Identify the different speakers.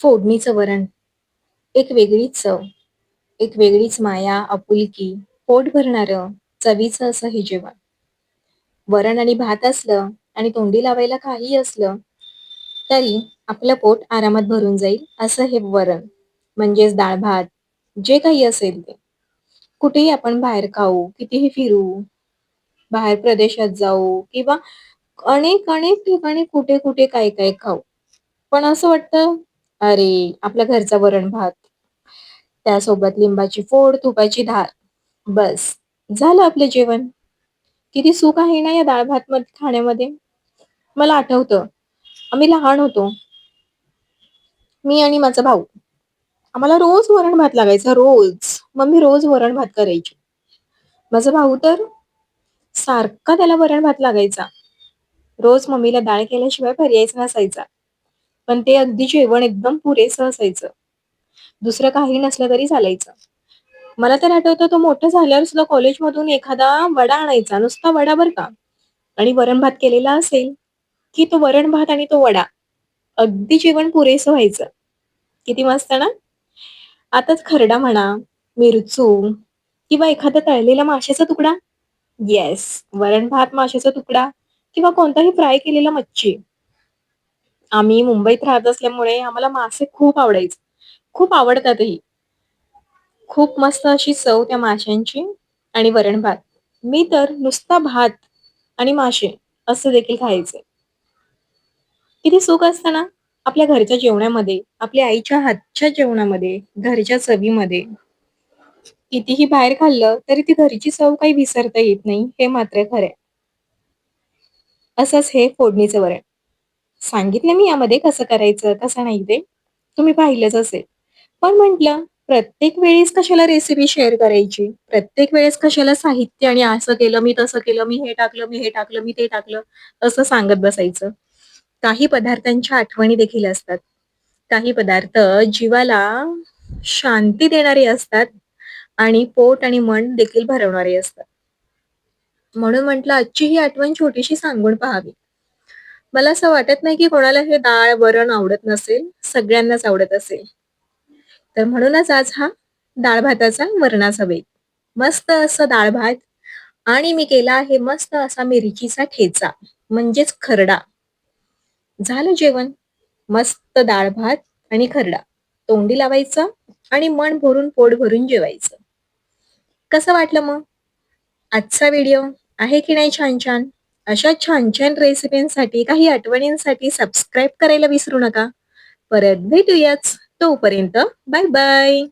Speaker 1: फोडणीचं वरण. एक वेगळीच चव, एक वेगळीच माया, आपुलकी, पोट भरणारं, चवीचं असं हे जेवण. वरण आणि भात असलं आणि तोंडी लावायला काहीही असलं, तरी आपलं पोट आरामात भरून जाईल असं हे वरण. म्हणजेच डाळ-भात, जे काही असेल ते. कुठेही आपण बाहेर खाऊ, कितीही फिरू, बाहेर प्रदेशात जाऊ किंवा अनेक ठिकाणी कुठे-कुठे, काय-काय खाऊ. पण असं वाटतं, अरे, आपल्या घरचा वरण-भात, त्यासोबत लिंबाची फोड, तुपाची धार. बस, झालं आपलं जेवण. किती सुख आहे ना या डाळ-भात खाण्यामध्ये. मला आठवतं, आम्ही लहान होतो, मी आणि माझा भाऊ. आम्हाला रोज वरण-भात लागायचा, रोज. मम्मी रोज वरण-भात करायची. माझा भाऊ तर सारखा त्याला वरण-भात लागायचा. रोज मम्मीला डाळ केल्याशिवाय पर्यायच नसायचा. पण ते अगदी जेवण एकदम पुरेसं असायचं. दुसरं काही नसलं तरी चालायचं. मला तर आठवतं तो मोठा झाल्यावर सुद्धा कॉलेजमधून एखादा वडा आणायचा, नुसता वडा बरं का. आणि वरण-भात केलेला असेल, की तो वरण-भात आणि तो वडा, अगदी जेवण पुरेसं व्हायचं. किती मस्त ना? आताच खरडा म्हणा, मिरचू किंवा एखादा तळलेला माशाचा तुकडा. येस, वरण-भात, माशाचा तुकडा किंवा कोणताही फ्राय केलेला मच्छी. आम्ही मुंबईत राहत असल्यामुळे आम्हाला मासे खूप आवडायचे. खूप आवडतातही. खूप मस्त अशी चव त्या माशांची आणि वरण-भात. मी तर नुसता भात आणि मासे असं देखील खायचे. किती सुख असतं ना, आपल्या घरच्या जेवणामध्ये, आपल्या आईच्या हातच्या जेवणामध्ये, घरच्या चवीमध्ये. कितीही बाहेर खाल्लं, तरी ती घरची चव काही विसरता येत नाही, हे मात्र खरं आहे. असंच हे फोडणीचं वरण. सांगितलं मी यामध्ये कसं करायचं, कसं नाही ते. तुम्ही पाहिलंच असेल. पण म्हटलं, प्रत्येक वेळेस कशाला रेसिपी शेअर करायची? प्रत्येक वेळेस कशाला साहित्य आणि असं केलं, मी तसं केलं, मी हे टाकलं, मी हे टाकलं, मी ते टाकलं, असं सांगत बसायचं. काही पदार्थांच्या आठवणी देखील असतात. काही पदार्थ जीवाला शांती देणारे असतात आणि पोट आणि मन देखील भरवणारे असतात. म्हणून म्हटलं आजची ही आठवण छोटीशी सांगून पहावी. मला असं वाटत नाही की कोणाला हे डाळ, वरण आवडत नसेल. सगळ्यांनाच आवडत असेल. तर म्हणूनच आज हा डाळ-भाताचा वरणाचा बेत. मस्त असं डाळ-भात आणि मी केला आहे मस्त असा मिरचीचा ठेचा म्हणजेच खरडा. झालं जेवण. मस्त डाळ-भात आणि खरडा. तोंडी लावायचं आणि मन भरून, पोट भरून जेवायचं. कसं वाटलं मग? आजचा व्हिडिओ आहे की नाही छान-छान? अशा छान-छान रेसिपींसाठी, काही आठवणींसाठी सबस्क्राईब करायला विसरू नका. परत भेटूयाच. तोपर्यंत बाय बाय.